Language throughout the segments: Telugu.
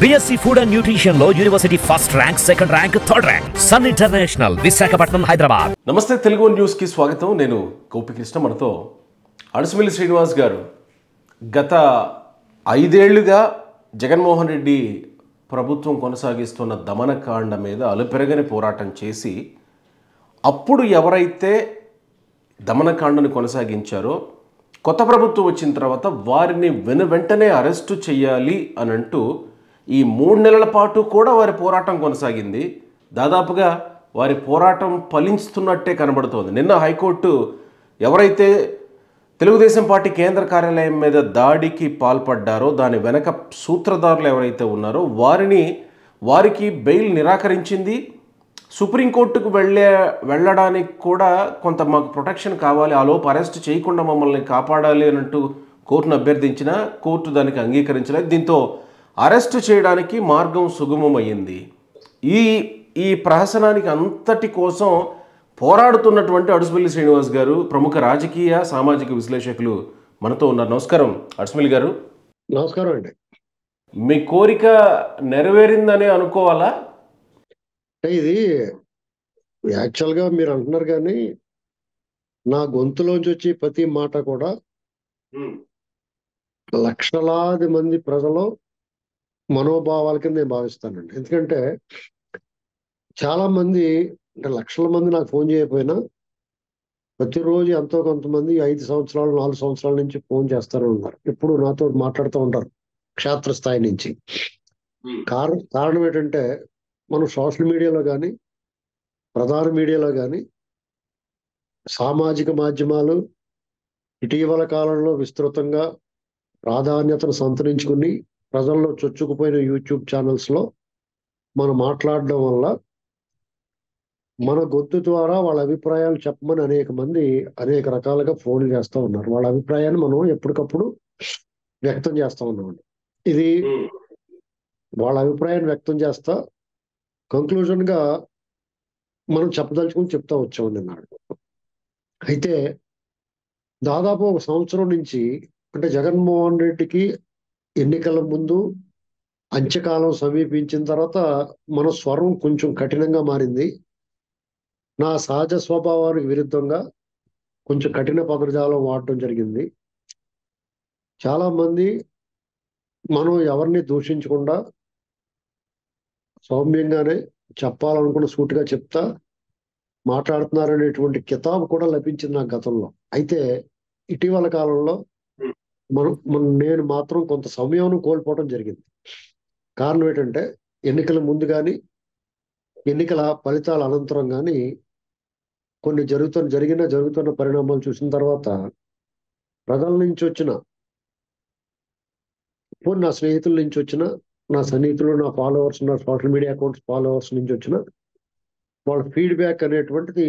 BSc Food and Nutrition లో university first rank, second rank, third rank. Sun International, Visakhapatnam, Hyderabad. Namaste, Telugu news కి స్వాగతం. నేను గోపికృష్ణ. మనతో అడుసుమిల్లి శ్రీనివాస్ గారు. గత 5 ఏళ్లుగా జగన్మోహన్ రెడ్డి ప్రభుత్వం కొనసాగిస్తున్న దమనకాండ మీద అలుపెరగని పోరాటం చేసి, అప్పుడు ఎవరైతే దమనకాండను కొనసాగించారో కొత్త ప్రభుత్వం వచ్చిన తర్వాత వారిని వెంటనే అరెస్టు చేయాలి అని అంటూ ఈ 3 నెలల పాటు కూడా వారి పోరాటం కొనసాగింది. దాదాపుగా వారి పోరాటం ఫలిస్తున్నట్టే కనబడుతోంది. నిన్న హైకోర్టు ఎవరైతే తెలుగుదేశం పార్టీ కేంద్ర కార్యాలయం మీద దాడికి పాల్పడ్డారో, దాని వెనక సూత్రధారులు ఎవరైతే ఉన్నారో వారికి బెయిల్ నిరాకరించింది. సుప్రీంకోర్టుకు వెళ్ళడానికి కూడా కొంత మాకు ప్రొటెక్షన్ కావాలి, ఆలోపు అరెస్ట్ చేయకుండా మమ్మల్ని కాపాడాలి అని అంటూ కోర్టును అభ్యర్థించిన కోర్టు దానికి అంగీకరించలేదు. దీంతో అరెస్టు చేయడానికి మార్గం సుగమమయ్యింది. ఈ ప్రహసనానికి అంతటి కోసం పోరాడుతున్నటువంటి అడుసుమిల్లి శ్రీనివాస్ గారు, ప్రముఖ రాజకీయ సామాజిక విశ్లేషకులు మనతో ఉన్నారు. నమస్కారం అడుసుమిల్లి గారు. నమస్కారం అండి. మీ కోరిక నెరవేరిందని అనుకోవాలా? ఇది యాక్చువల్గా మీరు అంటున్నారు, కానీ నా గొంతులోంచి వచ్చి ప్రతి మాట కూడా లక్షలాది మంది ప్రజలు మనోభావాల కింద నేను భావిస్తానండి. ఎందుకంటే చాలా మంది, అంటే లక్షల మంది నాకు ఫోన్ చేయకపోయినా ప్రతిరోజు ఎంతో కొంతమంది 5 సంవత్సరాలు 4 సంవత్సరాల నుంచి ఫోన్ చేస్తూనే ఉన్నారు. ఇప్పుడు నాతో మాట్లాడుతూ ఉంటారు క్షేత్రస్థాయి నుంచి. కారణం ఏంటంటే, మనం సోషల్ మీడియాలో కానీ, ప్రధాన మీడియాలో కానీ, సామాజిక మాధ్యమాలు ఇటీవల కాలంలో విస్తృతంగా ప్రాధాన్యతను సంతరించుకుని ప్రజల్లో చొచ్చుకుపోయిన యూట్యూబ్ ఛానల్స్లో మనం మాట్లాడడం వల్ల మన గొంతు ద్వారా వాళ్ళ అభిప్రాయాలు చెప్పమని అనేక మంది అనేక రకాలుగా ఫోన్లు చేస్తూ ఉన్నారు. వాళ్ళ అభిప్రాయాన్ని మనం ఎప్పటికప్పుడు వ్యక్తం చేస్తూ ఉన్నామండి. ఇది వాళ్ళ అభిప్రాయాన్ని వ్యక్తం చేస్తా కంక్లూజన్గా మనం చెప్పదలుచుకుని చెప్తా వచ్చామండి నాడు. అయితే దాదాపు 1 సంవత్సరం నుంచి, అంటే జగన్మోహన్ రెడ్డికి ఎన్నికల ముందు అంత్యకాలం సమీపించిన తర్వాత మన స్వరం కొంచెం కఠినంగా మారింది. నా సహజ స్వభావానికి విరుద్ధంగా కొంచెం కఠిన పదజాలం వాడటం జరిగింది. చాలామంది మనం ఎవరిని దూషించకుండా సౌమ్యంగానే చెప్పాలనుకున్న సూటిగా చెప్తా మాట్లాడుతున్నారనేటువంటి కితాబు కూడా లభించింది నాకు గతంలో. అయితే ఇటీవల కాలంలో నేను మాత్రం కొంత సమయం కోల్పోవడం జరిగింది. కారణం ఏంటంటే, ఎన్నికల ముందు కానీ ఎన్నికల ఫలితాల అనంతరం కానీ కొన్ని జరుగుతున్న పరిణామాలు చూసిన తర్వాత ప్రజల నుంచి వచ్చిన, నా స్నేహితుల నుంచి వచ్చిన, నా సన్నిహితులు, నా ఫాలోవర్స్, నా సోషల్ మీడియా అకౌంట్స్ ఫాలోవర్స్ నుంచి వచ్చిన వాళ్ళ ఫీడ్బ్యాక్ అనేటువంటిది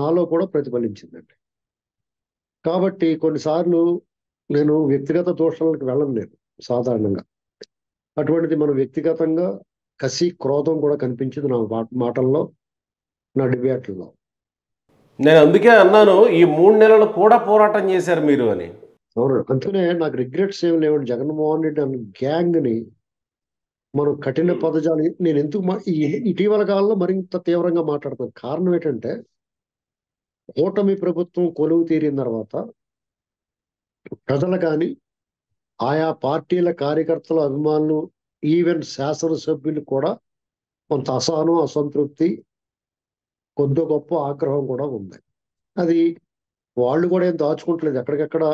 నాలో కూడా ప్రతిఫలించిందండి. కాబట్టి కొన్నిసార్లు నేను వ్యక్తిగత దోషాలకు వెళ్ళను నేను సాధారణంగా. అటువంటిది మనం వ్యక్తిగతంగా కసి, క్రోధం కూడా కనిపించింది నా మాటల్లో, నా డిబేట్లలో. నేను అందుకే అన్నాను, ఈ 3 నెలలు కూడా పోరాటం చేశారు మీరు అని. అవును, అందుకనే నాకు రిగ్రెట్స్ ఏమి లేవండి. జగన్మోహన్ రెడ్డి అన్న గ్యాంగ్ని మనం కఠిన పదజాలు నేను ఎందుకు ఇటీవల కాలంలో మరింత తీవ్రంగా మాట్లాడుతాను. కారణం ఏంటంటే, కూటమి ప్రభుత్వం కొలువు తీరిన తర్వాత ప్రజలు కానీ, ఆయా పార్టీల కార్యకర్తల అభిమానులు, ఈవెన్ శాసనసభ్యులు కూడా కొంత అసహనం, అసంతృప్తి, కొద్ది గొప్ప ఆగ్రహం కూడా ఉంది. అది వాళ్ళు కూడా ఏం దాచుకుంటలేదు, ఎక్కడికెక్కడ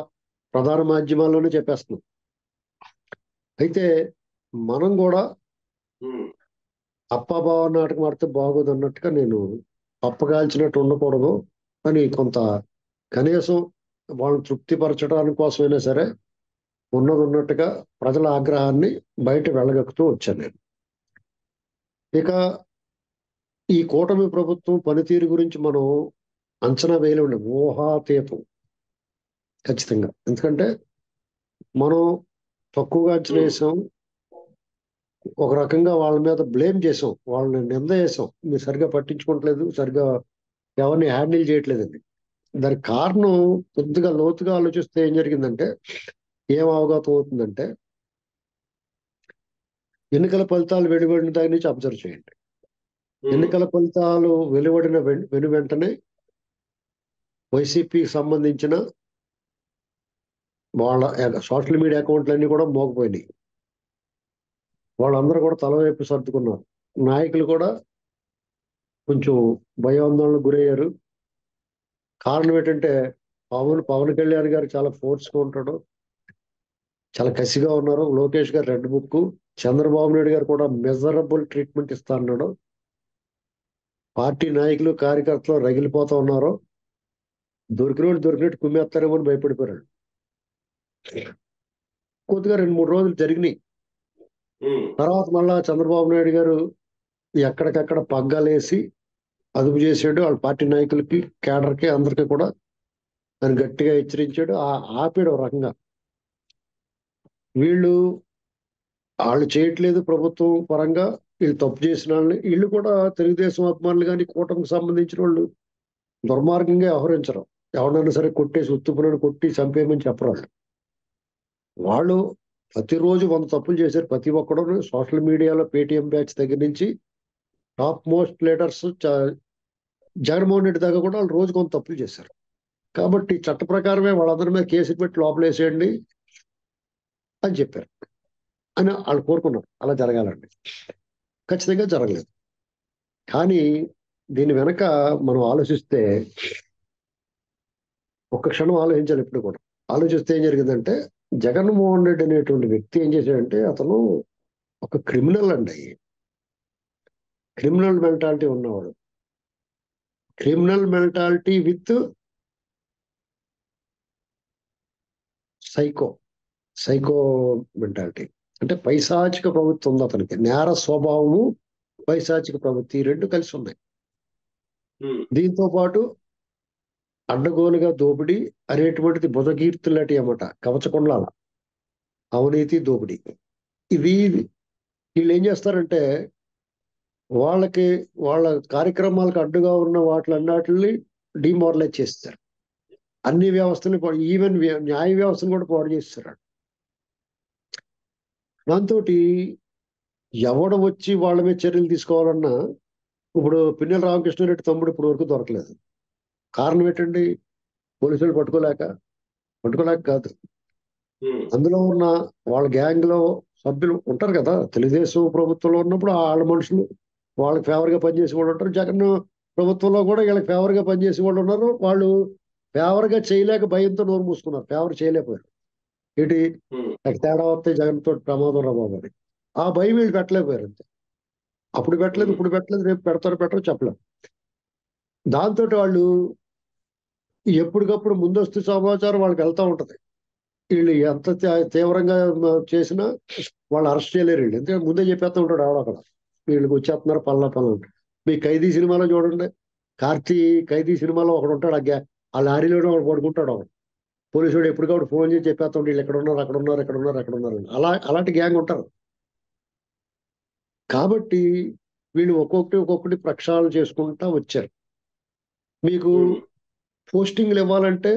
ప్రధాన మాధ్యమాల్లోనే చెప్పేస్తున్నాం. అయితే మనం కూడా అప్పాబావ నాటకం ఆడితే బాగోదు అన్నట్టుగా నేను అప్పగాల్చినట్టు ఉండకూడదు అని కొంత కనీసం వాళ్ళని తృప్తిపరచడానికి కోసమైనా సరే ఉన్నట్టుగా ప్రజల ఆగ్రహాన్ని బయట వెళ్ళగక్కుతూ వచ్చాను నేను. ఇక ఈ కూటమి ప్రభుత్వం పనితీరు గురించి మనం అంచనా వేయలేండి, ఊహాతీతం ఖచ్చితంగా. ఎందుకంటే మనం తక్కువగా అంచనా వేసాం, ఒక రకంగా వాళ్ళ మీద బ్లేమ్ చేసాం, వాళ్ళని నింద చేసాం, మీరు సరిగ్గా పట్టించుకోవట్లేదు, సరిగ్గా ఎవరిని హ్యాండిల్ చేయట్లేదండి. దానికి కారణం కొద్దిగా లోతుగా ఆలోచిస్తే ఏం జరిగిందంటే, ఏం అవగతం అవుతుందంటే, ఎన్నికల ఫలితాలు వెలువడిన దాని నుంచి అబ్జర్వ్ చేయండి. ఎన్నికల ఫలితాలు వెలువడిన వెంటనే వైసీపీకి సంబంధించిన వాళ్ళ సోషల్ మీడియా అకౌంట్లన్నీ కూడా మోగపోయినాయి. వాళ్ళందరూ కూడా తలవైపు సర్దుకున్నారు. నాయకులు కూడా కొంచెం భయాందోళనకు గురయ్యారు. కారణం ఏంటంటే పవన్ కళ్యాణ్ గారు చాలా ఫోర్స్గా ఉంటాడు, చాలా కసిగా ఉన్నారు. లోకేష్ గారు రెడ్ బుక్, చంద్రబాబు నాయుడు గారు కూడా మెజరబుల్ ట్రీట్మెంట్ ఇస్తా అన్నాడు. పార్టీ నాయకులు కార్యకర్తలు రగిలిపోతా ఉన్నారు. దొరికినట్టు కుమ్మేస్తారేమో అని భయపడిపోయాడు. కొద్దిగా 2-3 రోజులు జరిగినాయి. తర్వాత మళ్ళా చంద్రబాబు నాయుడు గారు ఎక్కడికక్కడ పగ్గాలేసి అదుపు చేసాడు. వాళ్ళ పార్టీ నాయకులకి, కేడర్కి, అందరికీ కూడా ఆయన గట్టిగా హెచ్చరించాడు. ఆపాడు ఒక రకంగా. వాళ్ళు చేయట్లేదు ప్రభుత్వం పరంగా, వీళ్ళు తప్పు చేసిన వాళ్ళని, వీళ్ళు కూడా తెలుగుదేశం అభిమానులు కానీ కూటమికి సంబంధించిన వాళ్ళు దుర్మార్గంగా వ్యవహరించరు. ఎవరినైనా సరే కొట్టేసి ఉత్తుపులను కొట్టి చంపేయమని చెప్పరు. వాళ్ళు ప్రతిరోజు 100 తప్పులు చేశారు. ప్రతి ఒక్కడు సోషల్ మీడియాలో పేటీఎం బ్యాచ్ దగ్గర నుంచి top most leaders Jaganmohan Reddy దాకా కూడా వాళ్ళు రోజు కొంత తప్పులు చేశారు. కాబట్టి చట్ట ప్రకారమే వాళ్ళందరి మీద కేసు పెట్టి లోపలేసేయండి అని చెప్పారు అని వాళ్ళు కోరుకున్నారు. అలా జరగాలండి. ఖచ్చితంగా జరగలేదు. కానీ దీని వెనక మనం ఆలోచిస్తే, ఒక్క క్షణం ఆలోచించాలి. ఎప్పుడు కూడా ఆలోచిస్తే ఏం జరిగిందంటే, జగన్మోహన్ రెడ్డి అనేటువంటి వ్యక్తి ఏం చేశాడంటే, అతను ఒక క్రిమినల్ అండి. క్రిమినల్ మెంటాలిటీ ఉన్నవాడు. Criminal mentality with psycho mentality. అంటే పైశాచిక ప్రవృత్తి ఉంది అతనికి. నేర స్వభావము, పైశాచిక ప్రవృత్తి, ఈ రెండు కలిసి ఉన్నాయి. దీంతో పాటు అడ్డగోలుగా దోపిడీ అనేటువంటిది బుధకీర్తులటి అన్నమాట. కవచకొండల అవినీతి, దోపిడీ. వీళ్ళు ఏం చేస్తారంటే, వాళ్ళ కార్యక్రమాలకు అడ్డుగా ఉన్న వాటిలన్నిటిని డిమారలైజ్ చేస్తారు. అన్ని వ్యవస్థని, ఈవెన్ న్యాయ వ్యవస్థను కూడా పాడు చేస్తారు. దాంతో ఎవడు వచ్చి వాళ్ళ మీద చర్యలు తీసుకోవాలన్నా, ఇప్పుడు పిన్నెల రామకృష్ణారెడ్డి తమ్ముడు ఇప్పుడు వరకు దొరకలేదు. కారణం ఏంటండి? పోలీసులు పట్టుకోలేక కాదు. అందులో ఉన్న వాళ్ళ గ్యాంగ్ లో సభ్యులు ఉంటారు కదా, తెలుగుదేశం ప్రభుత్వంలో ఉన్నప్పుడు వాళ్ళ మనుషులు వాళ్ళకి ఫేవర్ గా పనిచేసే వాళ్ళు ఉంటారు. జగన్ ప్రభుత్వంలో కూడా వీళ్ళకి ఫేవర్ గా పనిచేసే వాళ్ళు ఉన్నారు. వాళ్ళు ఫేవర్ గా చేయలేక భయంతో నోరు మూసుకున్నారు. ఫేవర్ చేయలేకపోయారు. ఏంటి నాకు తేడా వస్తే జగన్ తోటి ప్రమాదం రా బాబు అని. ఆ భయం వీళ్ళు పెట్టలేకపోయారు. అంతే. అప్పుడు పెట్టలేదు, ఇప్పుడు పెట్టలేదు, రేపు పెట్టరో చెప్పలేము. దాంతో వాళ్ళు ఎప్పటికప్పుడు ముందస్తు సమాచారం వాళ్ళకి వెళ్తా ఉంటది. వీళ్ళు ఎంత తీవ్రంగా చేసినా వాళ్ళు అరెస్ట్ చేయలేరు. వీళ్ళు ఎందుకంటే ముందే చెప్పేస్తా ఉంటాడు అక్కడ, వీళ్ళకి వచ్చేస్తున్నారు పల్లా. మీ ఖైదీ సినిమాలో చూడండి, ఖైదీ సినిమాలో ఒకడు ఉంటాడు. ఆ లారీలోనే ఒకడు పడుకుంటాడు. ఒకడు పోలీసు వాడు ఎప్పటికప్పుడు ఫోన్ చేసి చెప్పేస్తా ఉంటాడు, వీళ్ళు ఎక్కడ ఉన్నారు అని. అలాంటి గ్యాంగ్ ఉంటారు. కాబట్టి వీళ్ళు ఒక్కొక్కటి ప్రక్షాళన చేసుకుంటా వచ్చారు. మీకు పోస్టింగ్లు ఇవ్వాలంటే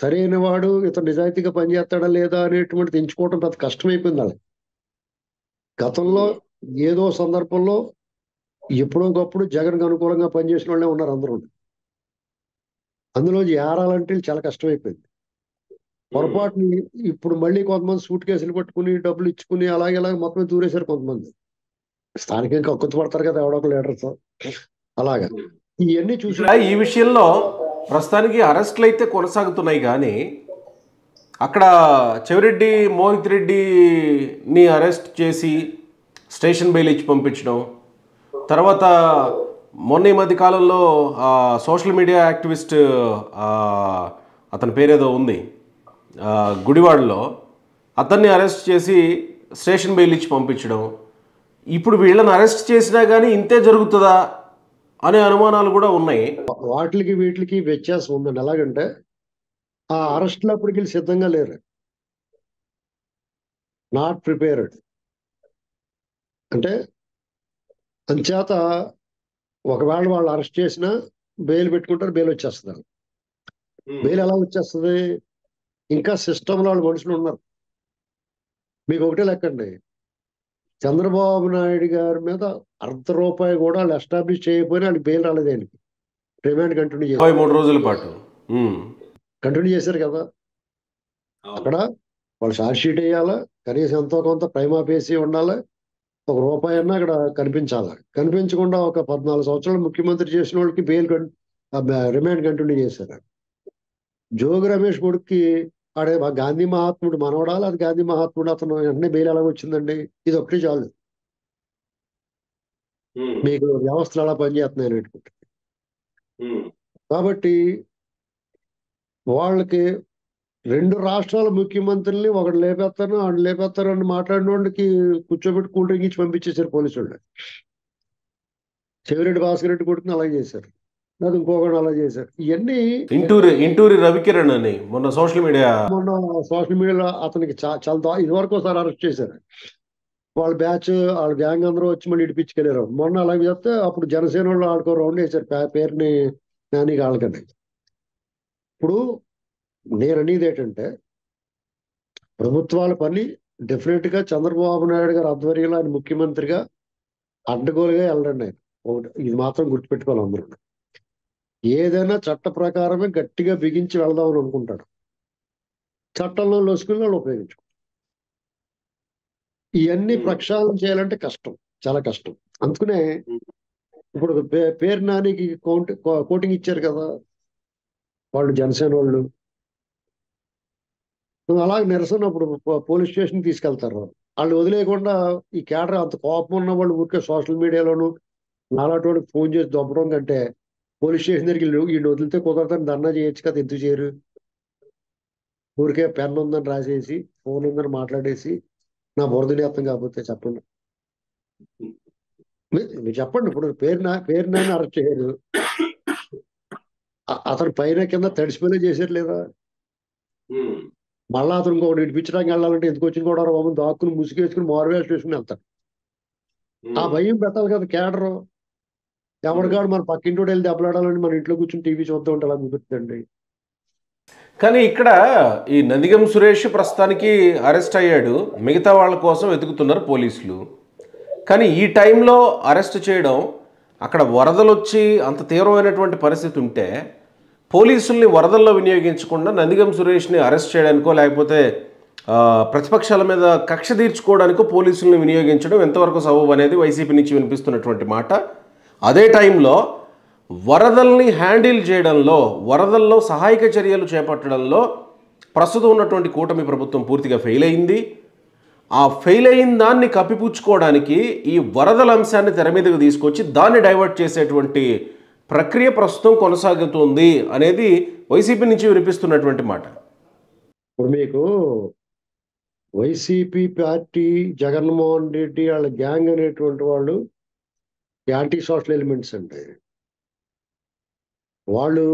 సరైన వాడు ఇతను నిజాయితీగా పనిచేస్తాడా లేదా అనేటువంటిది ఎంచుకోవడం పెద్ద కష్టమైపోయింది వాళ్ళకి. గతంలో ఏదో సందర్భంలో ఎప్పుడోకప్పుడు జగన్కి అనుకూలంగా పనిచేసిన వాళ్ళే ఉన్నారు అందరూ. అందులో ఏరాలంటే చాలా కష్టమైపోయింది. పొరపాటుని ఇప్పుడు మళ్ళీ కొంతమంది సూట్ కేసులు పట్టుకుని డబ్బులు ఇచ్చుకుని అలాగే మొత్తం దూరేశారు. కొంతమంది స్థానికంగా పడతారు కదా ఎవడో ఒక లీడర్స్. అలాగా ఇవన్నీ చూసి ఈ విషయంలో ప్రస్తుతానికి అరెస్టులు అయితే కొనసాగుతున్నాయి. కానీ అక్కడ చెవిరెడ్డి మోహిత్ రెడ్డిని అరెస్ట్ చేసి స్టేషన్ బెయిల్ ఇచ్చి పంపించడం, తర్వాత మొన్న ఈ మధ్య కాలంలో సోషల్ మీడియా యాక్టివిస్ట్ అతని పేరేదో ఉంది గుడివాడలో, అతన్ని అరెస్ట్ చేసి స్టేషన్ బెయిల్ ఇచ్చి పంపించడం. ఇప్పుడు వీళ్ళని అరెస్ట్ చేసినా కానీ ఇంతే జరుగుతుందా అనే అనుమానాలు కూడా ఉన్నాయి. వీటికి వ్యత్యాసం ఉందండి. ఎలాగంటే ఆ అరెస్టులు అప్పటికి సిద్ధంగా లేరు, నాట్ ప్రిపేర్డ్. అంటే అంచేత ఒకవేళ వాళ్ళు అరెస్ట్ చేసినా బెయిల్ పెట్టుకుంటారు, బెయిల్ వచ్చేస్తున్నారు. బెయిల్ ఎలా వచ్చేస్తుంది? ఇంకా సిస్టంలో వాళ్ళు మనుషులు ఉన్నారు. మీకు ఒకటే లెక్కండి, చంద్రబాబు నాయుడు గారి మీద అర్ధ రూపాయి కూడా వాళ్ళు ఎస్టాబ్లిష్ చేయకపోయినా వాళ్ళకి బెయిల్ రాలేదు ఆయనకి. రిమాండ్ కంటిన్యూ చేశారు 3 రోజుల పాటు. కదా. అక్కడ వాళ్ళు షార్ట్ షీట్ వేయాలా, కనీసం ఎంతో కొంత ప్రైమా ఫేసి ఉండాలి, ఒక రూపాయి అన్నా అక్కడ కనిపించాలి. కనిపించకుండా ఒక 14 సంవత్సరాలు ముఖ్యమంత్రి చేసిన వాళ్ళకి రిమాండ్ కంటిన్యూ చేశారు. జోగి రమేష్ కొడుక్కి ఆడే గాంధీ మహాత్ముడు మనవడాలి, అది గాంధీ మహాత్ముడు, అతను వెంటనే బెయిల్ ఎలా వచ్చిందండి? ఇది ఒకటి చాలు మీకు వ్యవస్థలు ఎలా పనిచేస్తున్నాయి అనేటువంటి. కాబట్టి వాళ్ళకి 2 రాష్ట్రాల ముఖ్యమంత్రుల్ని ఒకటి లేపేస్తాను వాడు లేపేస్తారు అని మాట్లాడిన వాడికి కూర్చోబెట్టి కూల్ డ్రింక్ ఇచ్చి పంపించేశారు పోలీసు వాళ్ళు. చెవిరెడ్డి భాస్కర్ రెడ్డి కొడుకుని అలా చేశారు, అది ఇంకొకటి అలా చేశారు. ఇవన్నీ ఇంటూరి రవికిరణ్ అని మొన్న సోషల్ మీడియాలో అతనికి చాలా ఇదివరకు ఒకసారి అరెస్ట్ చేశారు. వాళ్ళ గ్యాంగ్ అందరూ వచ్చి మళ్ళీ ఇడిపించుకెళ్ళారు. మొన్న అలాగే చేస్తే అప్పుడు జనసేన వాళ్ళు ఆడుకో రౌండ్ వేశారు పేరుని నానికి వాళ్ళకండి. ఇప్పుడు నేను అనేది ఏంటంటే ప్రభుత్వాల పని డెఫినెట్ గా చంద్రబాబు నాయుడు గారు ఆధ్వర్యంలో ఆయన ముఖ్యమంత్రిగా అడ్డగోలుగా వెళ్ళండి ఆయన. ఇది మాత్రం గుర్తుపెట్టుకోవాలి అందరూ. ఏదైనా చట్ట ప్రకారమే గట్టిగా బిగించి వెళ్దామని అనుకుంటాడు, చట్టంలో లొసుకుని వాళ్ళు ఉపయోగించుకో. ఇవన్నీ ప్రక్షాళన చేయాలంటే కష్టం, చాలా కష్టం. అందుకనే ఇప్పుడు పేరు నానికి కోటింగ్ ఇచ్చారు కదా వాళ్ళు, జనసేన వాళ్ళు. అలాగే నిరసన అప్పుడు పోలీస్ స్టేషన్ తీసుకెళ్తారు. వాళ్ళు వదిలేయకుండా ఈ కేడర్ అంత కోపం ఉన్న వాళ్ళు ఊరికే సోషల్ మీడియాలోను నాలాంటి వాళ్ళకి ఫోన్ చేసి దొబ్బడం కంటే పోలీస్ స్టేషన్ దగ్గరికి వీళ్ళు వదిలితే కుదరదని ధర్నా చేయొచ్చు కదా, ఎందుకు చేయరు? ఊరికే పెన్ ఉందని రాసేసి ఫోన్ ఉందని మాట్లాడేసి నా బురదని అర్థం కాకపోతే చెప్పండి. మీరు చెప్పండి. ఇప్పుడు పేరు నాని అరెస్ట్ చేయరు, అతను పైన కింద తడిసిపోయినా చేశారు లేదా? మళ్ళా అతను ఇంకొకటి ఇడిపించడానికి వెళ్ళాలంటే ఎందుకు వచ్చిన కూడా బాబు దాక్కుని ముసుగేసుకుని మారువేషం వేసుకుని వెళ్తాడు. ఆ భయం పెట్టాలి కదా కేడరు. ఎవరికాడు మన పక్కింటి వెళ్ళి దెబ్బలాడాలని మన ఇంట్లో కూర్చొని టీవీ చూద్దాం ఉంటే అలా కుదురుతుందండి. కానీ ఇక్కడ ఈ నందిగం సురేష్ ప్రస్తుతానికి అరెస్ట్ అయ్యాడు, మిగతా వాళ్ళ కోసం వెతుకుతున్నారు పోలీసులు. కానీ ఈ టైంలో అరెస్ట్ చేయడం, అక్కడ వరదలు వచ్చి అంత తీవ్రమైనటువంటి పరిస్థితి ఉంటే పోలీసుల్ని వరదల్లో వినియోగించకుండా నందిగం సురేష్ని అరెస్ట్ చేయడానికో లేకపోతే ప్రతిపక్షాల మీద కక్ష తీర్చుకోవడానికో పోలీసుల్ని వినియోగించడం ఎంతవరకు సబబు అనేది వైసీపీ నుంచి వినిపిస్తున్నటువంటి మాట. అదే టైంలో వరదల్ని హ్యాండిల్ చేయడంలో, వరదల్లో సహాయక చర్యలు చేపట్టడంలో ప్రస్తుతం ఉన్నటువంటి కూటమి ప్రభుత్వం పూర్తిగా ఫెయిల్ అయింది. ఆ ఫెయిల్ అయిన దాన్ని కప్పిపుచ్చుకోవడానికి ఈ వరదల అంశాన్ని తెర మీదకు తీసుకొచ్చి దాన్ని డైవర్ట్ చేసేటువంటి ప్రక్రియ ప్రస్తుతం కొనసాగుతుంది అనేది వైసీపీ నుంచి వినిపిస్తున్నటువంటి మాట. ఇప్పుడు మీకు వైసీపీ పార్టీ, జగన్మోహన్ రెడ్డి వాళ్ళ గ్యాంగ్ అనేటువంటి వాళ్ళు యాంటీ సోషల్ ఎలిమెంట్స్ అండి. వాళ్ళు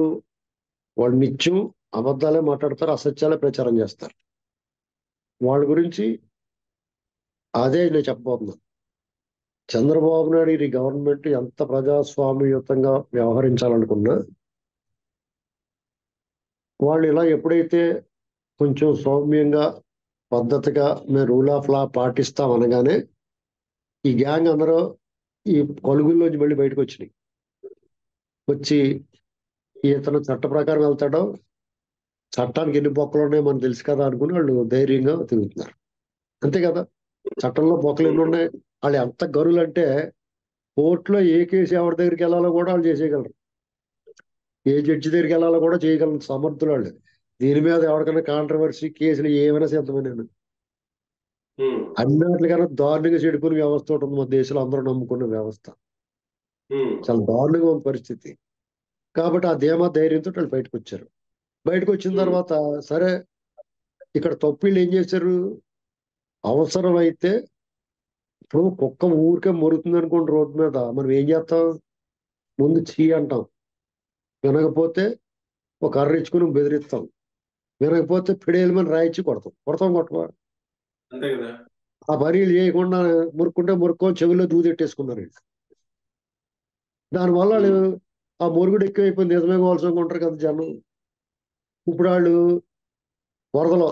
నిత్యం అబద్ధాలే మాట్లాడతారు, అసత్యాలే ప్రచారం చేస్తారు. వాళ్ళ గురించి అదే నేను చెప్పబోతున్నాను. చంద్రబాబు నాయుడు ఈ గవర్నమెంట్ ఎంత ప్రజాస్వామ్యయుతంగా వ్యవహరించాలనుకున్నా వాళ్ళు ఇలా ఎప్పుడైతే కొంచెం సౌమ్యంగా పద్ధతిగా మేము రూల్ ఆఫ్ లా పాటిస్తాం అనగానే ఈ గ్యాంగ్ అందరూ ఈ కొలుగుల్లోంచి మళ్ళీ బయటకు వచ్చినాయి. వచ్చి ఇతను చట్ట ప్రకారం వెళ్తాడో, చట్టానికి ఎన్ని బొక్కలు ఉన్నాయో మనకు తెలుసు కదా అనుకుని వాళ్ళు ధైర్యంగా తిరుగుతున్నారు. అంతే కదా, చట్టంలో బొక్కలు ఎన్ని ఉన్నాయి. వాళ్ళు ఎంత గరులు అంటే కోర్టులో ఏ కేసు ఎవరి దగ్గరికి వెళ్ళాలో కూడా వాళ్ళు చేసేయగలరు, ఏ జడ్జి దగ్గరికి వెళ్ళాలో కూడా చేయగలరు, సమర్థులు వాళ్ళు. దీని మీద ఎవరికైనా కాంట్రవర్సీ కేసులు ఏమైనా సిద్ధమైన అన్నిటికన్నా దారుణంగా చెడిపోయిన వ్యవస్థ ఒకటి ఉంది మన దేశంలో, అందరూ నమ్ముకున్న వ్యవస్థ. చాలా దారుణంగా ఉన్న పరిస్థితి. కాబట్టి ఆ ధైర్యంతో వాళ్ళు బయటకు వచ్చారు. బయటకు వచ్చిన తర్వాత సరే, ఇక్కడ తప్పిళ్ళు ఏం చేశారు? అవసరమైతే ఇప్పుడు కుక్క ఊరికే మొరుగుతుంది అనుకోండి రోడ్డు మీద, మనం ఏం చేస్తాం? ముందు చీ అంటాం, వినకపోతే ఒక కర్ర ఇచ్చుకుని బెదిరిస్తాం, వినకపోతే పిడేలు మీద రాయిచ్చి కొడతాం. ఆ పనీలు చేయకుండా మురుక్కొని చెవిలో దూదెట్టేసుకున్నారు. దానివల్ల వాళ్ళు ఆ మురుగుడు ఎక్కువైపోయింది, నిజమే కావాల్సి ఉంటారు కదా జనం. ఇప్పుడు వాళ్ళు వరదలు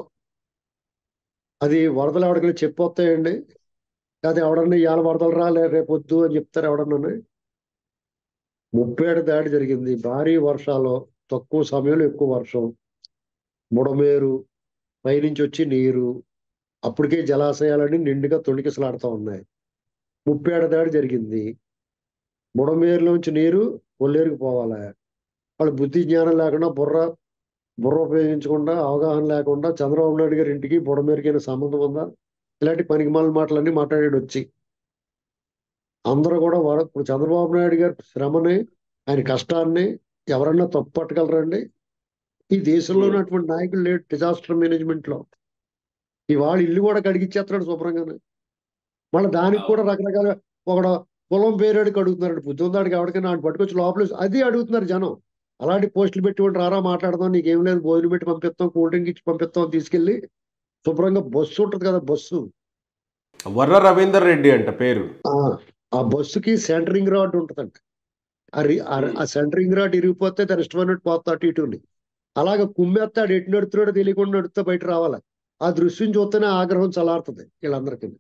ఎవరికైనా చెప్పొస్తాయండి? అది ఎవడన్నా ఇవాళ వరదలు రాలే రేపొద్దు అని చెప్తారు ఎవడన్నా. ముప్పేట దాడి జరిగింది, భారీ వర్షాలు, తక్కువ సమయంలో ఎక్కువ వర్షం, బుడమేరు పైనుంచి వచ్చి నీరు, అప్పటికే జలాశయాలన్నీ నిండుగా తొణికిసలాడుతూ ఉన్నాయి. ముప్పేట దాడి జరిగింది, బుడమేరులోంచి నీరు కొల్లేరుకు పోవాలి. వాళ్ళు బుద్ధి జ్ఞానం లేకుండా బుర్ర ఉపయోగించకుండా, అవగాహన లేకుండా చంద్రబాబు నాయుడు గారి ఇంటికి బుడమేరుకైన సంబంధం ఉందా? ఇలాంటి పనికిమాల మాటలన్నీ మాట్లాడాడు వచ్చి. అందరూ కూడా ఇప్పుడు చంద్రబాబు నాయుడు గారి శ్రమని, ఆయన కష్టాన్ని ఎవరన్నా తప్పు పట్టగలరండి? ఈ దేశంలో ఉన్నటువంటి నాయకులు లేడు డిజాస్టర్ మేనేజ్మెంట్ లో. ఇవాళ ఇల్లు కూడా కడిగిచ్చేస్తున్నాడు శుభ్రంగానే. మళ్ళీ దానికి కూడా రకరకాల ఒక కులం పేరేడికి అడుగుతున్నాడు. బుద్ధి ఉందాడికి ఎవరికైనా ఆడు పట్టుకొచ్చి లోపల అది అడుగుతున్నారు జనం. అలాంటి పోస్టులు పెట్టి రారా మాట్లాడదాం, నీకేం లేదు, భోజనం పెట్టి పంపిస్తాం, కూల్ డ్రింక్ ఇచ్చి పంపిస్తాం, తీసుకెళ్ళి శుభ్రంగా బస్సు ఉంటుంది కదా, బస్సు వర్ర రవీందర్ రెడ్డి అంట పేరు. ఆ బస్సుకి సెంటరింగ్ రాడ్ ఉంటుందంట. ఆ సెంటరింగ్ రాడ్ ఇరిగిపోతే తన ఇష్టమైనట్టు పోతా అటు ఇటుని. అలాగే కుమ్మేస్తాడు, ఎటు నడుతున్నాడో తెలియకుండా నడుస్తూ బయట రావాలి. ఆ దృశ్యం చూస్తేనే ఆగ్రహం చల్లారుతుంది వీళ్ళందరికీ.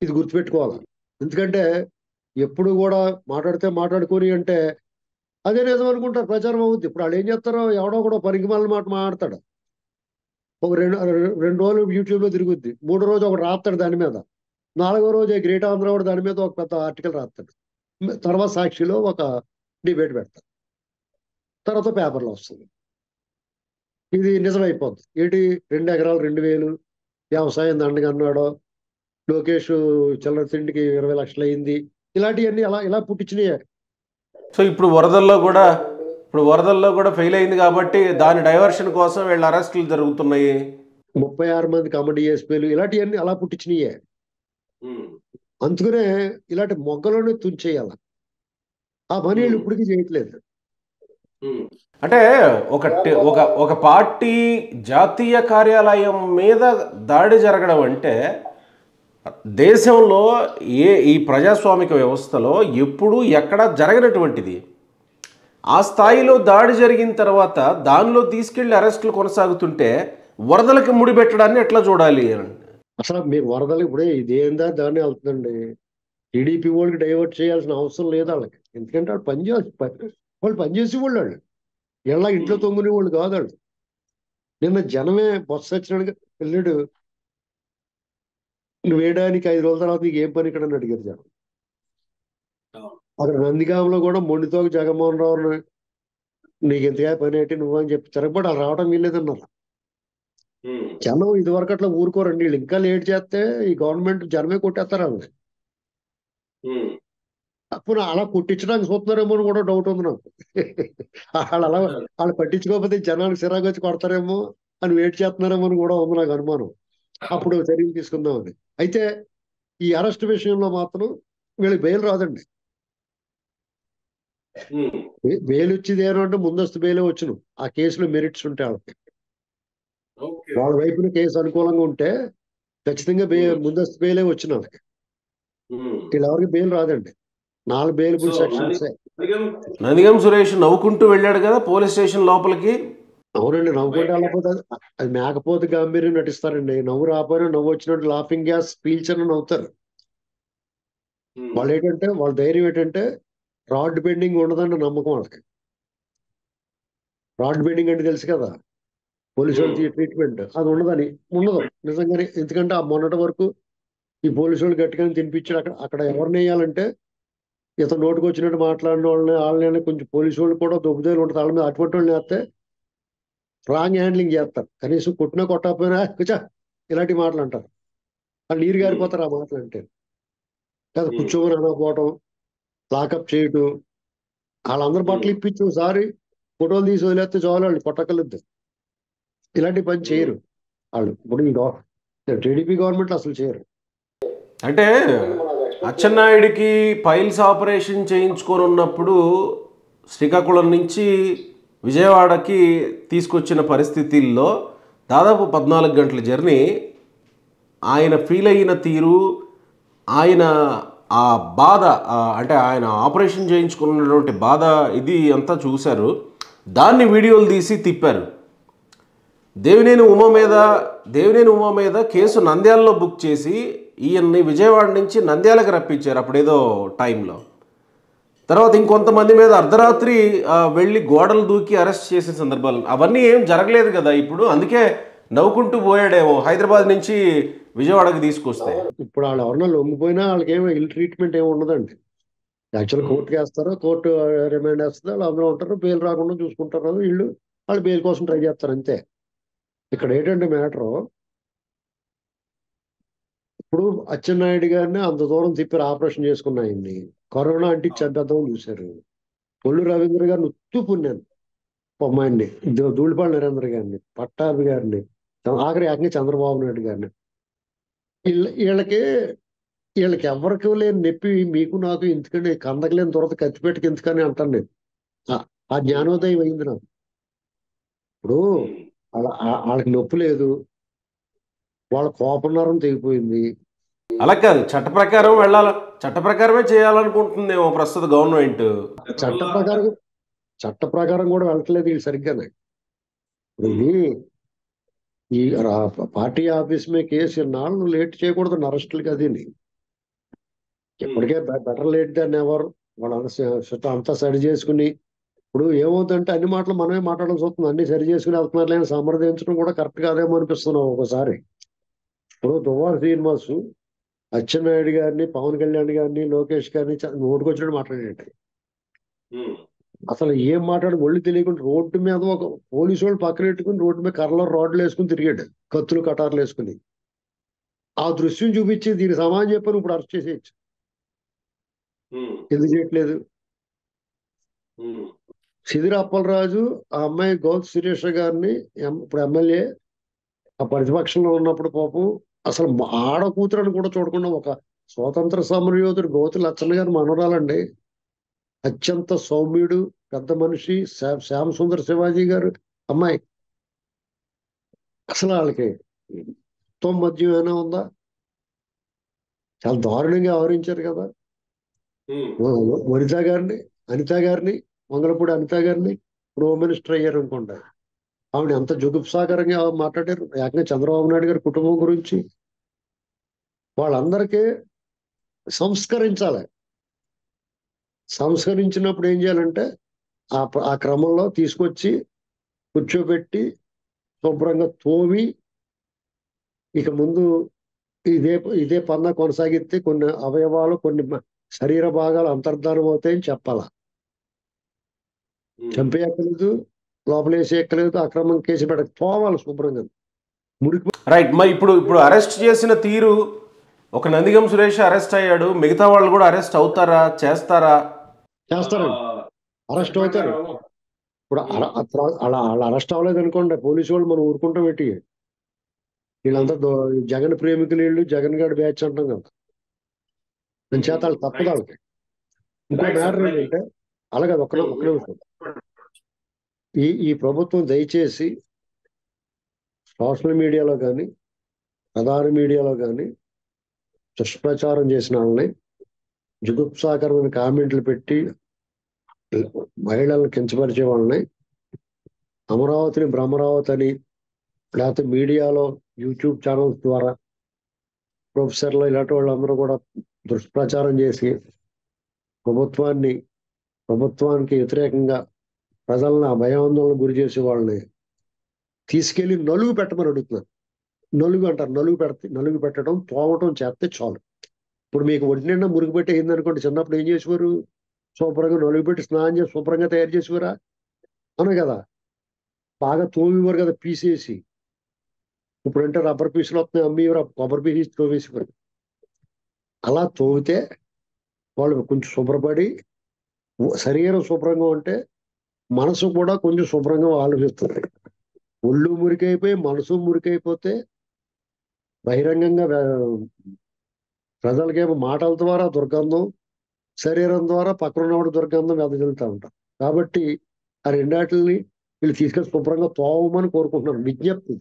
ఇది గుర్తుపెట్టుకోవాలి. ఎందుకంటే ఎప్పుడు కూడా మాట్లాడుకొని అంటే అదే నిజం అనుకుంటారు, ప్రచారం అవుద్ది. ఇప్పుడు వాళ్ళు ఏం చేస్తారో, ఎవడో కూడా పనికిమాలిన మాట మాట్లాడతాడు. ఒక రెండు రోజులు యూట్యూబ్ లో తిరుగుద్ది, మూడో రోజు ఒకటి రాస్తాడు దాని మీద, నాలుగో రోజు గ్రేట్ ఆంధ్ర వాడు దాని మీద ఒక పెద్ద ఆర్టికల్ రాస్తాడు, తర్వాత సాక్షిలో ఒక డిబేట్ పెడతాడు, తర్వాత పేపర్లో వస్తుంది. ఇది నిజమైపోద్ది. ఏంటి 2 ఎకరాలు 2000 వ్యవసాయం దండగా అన్నాడో, లోకేష్ చిల్లర తిండికి 20 లక్షలు అయింది, ఇలాంటివన్నీ ఇలా పుట్టించినాయి. సో ఇప్పుడు వరదల్లో కూడా ఫెయిల్ అయింది కాబట్టి దాని డైవర్షన్ కోసం వీళ్ళ అరెస్టులు జరుగుతున్నాయి. 36 మంది కమిటీ ఎస్పీలు ఇలాంటివన్నీ అలా పుట్టించినాయే. అందుకనే ఇలాంటి మొగ్గలను తుంచేయాల. ఆ పని వీళ్ళు ఇప్పటికీ చేయట్లేదు. అంటే ఒక పార్టీ జాతీయ కార్యాలయం మీద దాడి జరగడం అంటే దేశంలో ఈ ప్రజాస్వామిక వ్యవస్థలో ఎప్పుడూ ఎక్కడ జరగనటువంటిది. ఆ స్థాయిలో దాడి జరిగిన తర్వాత దానిలో తీసుకెళ్లి అరెస్టులు కొనసాగుతుంటే వరదలకి ముడిపెట్టడాన్ని ఎట్లా చూడాలి? అసలు మీకు వరదలు ఇప్పుడే ఇదేందా దాన్ని వెళ్తుందండి. టీడీపీ వాళ్ళకి డైవర్ట్ చేయాల్సిన అవసరం లేదు వాళ్ళకి. ఎందుకంటే వాళ్ళు పనిచేసే వాళ్ళు ఎలా ఇంట్లో తొంగునే వాళ్ళు కాదు వాళ్ళు. నిన్న జనమే బస్సు వచ్చినాడుగా వెళ్ళాడు, నువ్వు వేయడానికి 5 రోజుల తర్వాత నీకు ఏం పని ఇక్కడ అని అడిగారు జనం. అక్కడ నందిగాంలో కూడా మొండితో జగన్మోహన్ రావు నీకు ఎంతగా పని ఏంటి నువ్వు అని చెప్పి తిరగబడి వాళ్ళు రావడం వీల్లేదన్నారు. జనం ఇదివరకు అట్లా ఊరుకోరండి, వీళ్ళు ఇంకా లేట్ చేస్తే ఈ గవర్నమెంట్ జనమే కొట్టేస్తారు వాళ్ళని. అప్పుడు అలా కొట్టించడానికి చూస్తున్నారేమో అని కూడా డౌట్ ఉంది నాకు. వాళ్ళు పట్టించుకోకపోతే జనానికి సిరాకు వచ్చి కొడతారేమో అని వెయిట్ చేస్తున్నారేమో అని కూడా ఉంది నాకు అనుమానం. అప్పుడు చర్యలు తీసుకుందామని. అయితే ఈ అరెస్ట్ విషయంలో మాత్రం వీళ్ళకి బెయిల్ రాదండి. బెయిల్ వచ్చింది ఏమంటే ముందస్తు బెయిలే వచ్చును. ఆ కేసులో మెరిట్స్ ఉంటే వాళ్ళకి, వాళ్ళ వైపున కేసు అనుకూలంగా ఉంటే ఖచ్చితంగా ముందస్తు బెయిలే వచ్చిన వాళ్ళకి. వీళ్ళెవరికి బెయిల్ రాదండి. 4 బెయిలబుల్ సెక్షన్స్. నందిగం సురేష్ నవ్వుకుంటూ వెళ్ళాడు కదా పోలీస్ స్టేషన్ లోపలికి. అవునండి, నవ్వుకుంటే వెళ్ళకపోతే అది మేకపోతే గాంభీర్యం నటిస్తారండి. నవ్వు రాపోయినా నవ్వు వచ్చినట్టు లాఫింగ్ గ్యాస్ పీల్చని నవ్వుతారు. వాళ్ళు ఏంటంటే వాళ్ళ ధైర్యం ఏంటంటే రాడ్ బెండింగ్ ఉండదన్న నమ్మకం వాళ్ళకి. రాడ్ బెండింగ్ అంటే తెలుసు కదా, పోలీసు వాళ్ళకి ట్రీట్మెంట్ అది ఉండదు నిజంగానే. ఎందుకంటే ఆ మొన్నటి వరకు ఈ పోలీసు వాళ్ళు గట్టిగానే తినిపించాడు. అక్కడ ఎవరిని వేయాలంటే ఇతను నోటుకు వచ్చినట్టు మాట్లాడిన వాళ్ళని కొంచెం పోలీసు వాళ్ళు కూడా దొబ్బుదేలు ఉంటుంది వాళ్ళ మీద. అటువంటి వాళ్ళని వేస్తే రాంగ్ హ్యాండ్లింగ్ చేస్తారు. కనీసం కొట్టినా కొట్టకపోయినా కూర్చో ఇలాంటి మాటలు అంటారు. వాళ్ళు నీరు గారిపోతారు ఆ మాటలు అంటే. కదా కూర్చోమని అనకపోవటం, లాకప్ చేయటం, వాళ్ళందరి బట్టలు ఇప్పించి ఒకసారి ఫోటోలు తీసి వదిలేస్తే చాలు, వాళ్ళు కొట్టకలేదు. ఇలాంటి పని చేయరు వాళ్ళు. ఇప్పుడు టీడీపీ గవర్నమెంట్ అసలు చేయరు. అంటే అచ్చెన్నాయుడికి పైల్స్ ఆపరేషన్ చేయించుకొని ఉన్నప్పుడు శ్రీకాకుళం నుంచి విజయవాడకి తీసుకొచ్చిన పరిస్థితుల్లో దాదాపు 14 గంటల జర్నీ. ఆయన ఫీల్ అయిన తీరు, ఆయన ఆ బాధ, అంటే ఆయన ఆపరేషన్ చేయించుకున్నటువంటి బాధ, ఇది అంతా చూశారు. దాన్ని వీడియోలు తీసి తిప్పారు. దేవినేని ఉమ మీద కేసు నంద్యాలలో బుక్ చేసి ఈయన్ని విజయవాడ నుంచి నంద్యాలకు రప్పించారు అప్పుడేదో టైంలో. తర్వాత ఇంకొంతమంది మీద అర్ధరాత్రి వెళ్ళి గోడలు దూకి అరెస్ట్ చేసిన సందర్భాలు అవన్నీ ఏం జరగలేదు కదా ఇప్పుడు. అందుకే నవ్వుకుంటూ పోయాడేమో హైదరాబాద్ నుంచి విజయవాడకి తీసుకొస్తే. ఇప్పుడు వాళ్ళు ఎవరన్నా లొంగిపోయినా వాళ్ళకి ఏమో ఇల్ ట్రీట్మెంట్ ఏమి ఉండదండి. యాక్చువల్ కోర్టుకి వేస్తారో, కోర్టు రిమాండ్ వేస్తుందో, వాళ్ళు అందరూ ఉంటారు, బెయిల్ రాకుండా చూసుకుంటారు. వాళ్ళు బెయిల్ కోసం ట్రై చేస్తారు అంతే. ఇక్కడ ఏంటంటే మ్యాటరు, ఇప్పుడు అచ్చెన్నాయుడు గారిని అంత దూరం తిప్పి ఆపరేషన్ చేసుకున్న ఆయన్ని కరోనా అంటే చంపేద్దామని చూశారు. పొల్లు రవీంద్ర గారిని ఉత్తుపున్నాను బొమ్మాయిని, ధూళిపాళ నరేంద్ర గారిని, పట్టాభి గారిని, ఆఖరి ఏకంగా చంద్రబాబు నాయుడు గారిని. వీళ్ళకి ఎవరికి లేని నొప్పి మీకు నాకు ఎందుకంటే కందకలేని దొరత కత్తిపెట్టుకు ఎందుకని అంటాను నేను. ఆ జ్ఞానోదయం అయింది నాకు. ఇప్పుడు వాళ్ళకి నొప్పి లేదు, వాళ్ళ కోపనరం తెగిపోయింది. అలా కాదు, చట్ట ప్రకారం వెళ్ళాలి, చట్ట ప్రకారమే చేయాలనుకుంటుందేమో ప్రస్తుత గవర్నమెంట్. చట్ట ప్రకారం కూడా వెళ్ళట్లేదు వీళ్ళు సరిగ్గానే. ఇది ఈ పార్టీ ఆఫీస్ మీద కేసు నాళ్ళు లేట్ చేయకూడదు అరెస్టులకి. అది ఎప్పటికే బెటర్ లేట్ దాన్ని ఎవరు వాళ్ళ అంతా సరి చేసుకుని, ఇప్పుడు ఏమవుతుందంటే అన్ని మాటలు మనమే మాట్లాడాల్సి వస్తుంది. అన్ని సరి చేసుకుని వెళ్తున్నారు లేని సమర్థించడం కూడా కరెక్ట్ కాదేమో అనిపిస్తున్నాం ఒకసారి. ఇప్పుడు దువ్వాడ శ్రీనివాసు అచ్చెన్నాయుడు గారిని, పవన్ కళ్యాణ్ గారిని, లోకేష్ గారిని నోటుకొచ్చినట్టు మాట్లాడేట. అసలు ఏం మాట్లాడి ఒళ్ళు తెలియకుండా రోడ్డు మీద ఒక పోలీసు వాళ్ళు పక్కన పెట్టుకుని రోడ్డు మీద కర్రలో రోడ్లు వేసుకుని తిరిగాడు, కత్తులు కటార్లు వేసుకుని. ఆ దృశ్యం చూపించి దీనికి సమానం చెప్పని ఇప్పుడు అరెస్ట్ చేసేయచ్చు. ఎందుకు చేయట్లేదు? సిదిరి అప్పలరాజు ఆ అమ్మాయి గౌతు శిరీష గారిని, ఇప్పుడు ఎమ్మెల్యే, ఆ ప్రతిపక్షంలో ఉన్నప్పుడు పాపం అసలు ఆడ కూతురని కూడా చూడకుండా ఒక స్వాతంత్ర సమరయోధుడు గౌతు లచ్చన్న గారు మనవరాలండి. అత్యంత సౌమ్యుడు, పెద్ద మనిషి, శ్యామ సుందర శివాజీ గారు అమ్మాయి. అసలు వాళ్ళకి మద్యం ఏమైనా ఉందా? చాలా దారుణంగా వ్యవహరించారు కదా. అనిత గారిని మంగళపూడి అనిత గారిని ఇప్పుడు హోమ్ మినిస్టర్ అయ్యారు అనుకోండి, ఆవిడ ఎంత జుగుప్సాకరంగా మాట్లాడారు ఏకంగా చంద్రబాబు నాయుడు గారి కుటుంబం గురించి. వాళ్ళందరికీ సంస్కరించాలి. సంస్కరించినప్పుడు ఏం చేయాలంటే ఆ క్రమంలో తీసుకొచ్చి కూర్చోబెట్టి శుభ్రంగా తోమి, ఇక ముందు ఇదే పందా కొనసాగితే కొన్ని అవయవాలు, కొన్ని శరీర భాగాలు అంతర్ధానం అవుతాయని చెప్పాల. చంపేయక్కలేదు, లోపలేసి ఎక్కలేదు, అక్రమం కేసు పెట్టక పోవాలి శుభ్రంగా మురికి. రైట్. మరి ఇప్పుడు అరెస్ట్ చేసిన తీరు, ఒక నందిగం సురేష్ అరెస్ట్ అయ్యాడు, మిగతా వాళ్ళు కూడా అరెస్ట్ అవుతారా, చేస్తారండి, అరెస్ట్ అవుతారు. ఇప్పుడు అలా అరెస్ట్ అవ్వలేదు అనుకోండి, పోలీసు వాళ్ళు మనం ఊరుకుంటాం పెట్టి. వీళ్ళంతా జగన్ ప్రేమికులు, వీళ్ళు జగన్ గారి బ్యాచ్ అంటాం కదా, నేను చేత వాళ్ళు తప్పదు వాళ్ళకి. ఇంకో మ్యాటర్ ఏంటంటే అలాగే ఒక్క నిమిషం, ఈ ప్రభుత్వం దయచేసి సోషల్ మీడియాలో కానీ ప్రధాన మీడియాలో కానీ దుష్ప్రచారం చేసిన వాళ్ళని, జుగుప్సాకరమైన కామెంట్లు పెట్టి మహిళలను కించపరిచే వాళ్ళని, అమరావతిని భ్రమరావతి అని లేకపోతే మీడియాలో యూట్యూబ్ ఛానల్స్ ద్వారా ప్రొఫెసర్లు ఇలాంటి వాళ్ళందరూ కూడా దుష్ప్రచారం చేసి ప్రభుత్వానికి వ్యతిరేకంగా ప్రజలను భయాందోళన గురి చేసే వాళ్ళని తీసుకెళ్లి నలుగు పెట్టమని అడుగుతున్నారు. నలుగు అంటారు, నలుగు పెట్టడం, తోమటం చేస్తే చాలు. ఇప్పుడు మీకు ఒంటి నిండా మురుగు పెట్టి అయింది అనుకోండి, చిన్నప్పుడు ఏం చేసేవారు? శుభ్రంగా నలుగు పెట్టి స్నానం చేసి శుభ్రంగా తయారు చేసేవారా? అవును కదా, బాగా తోమివారు కదా పీసేసి. ఇప్పుడంటే రబ్బర్ పీసులు వస్తున్నాయి, అమ్మేవారు కొబ్బరి పీసి తోమేసేవారు. అలా తోమితే వాళ్ళు కొంచెం శుభ్రపడి, శరీరం శుభ్రంగా ఉంటే మనసు కూడా కొంచెం శుభ్రంగా ఆలోచిస్తుంది. ఒళ్ళు మురికైపోయి మనసు మురికైపోతే బహిరంగంగా ప్రజలకేమో మాటల ద్వారా దుర్గంధం, శరీరం ద్వారా పక్కనున్నవాడు దుర్గంధం వెదజల్లుతూ ఉంటాం. కాబట్టి ఆ రెండాటిని వీళ్ళు తీసుకొని శుభ్రంగా తోమని కోరుకుంటున్నాను, విజ్ఞప్తి.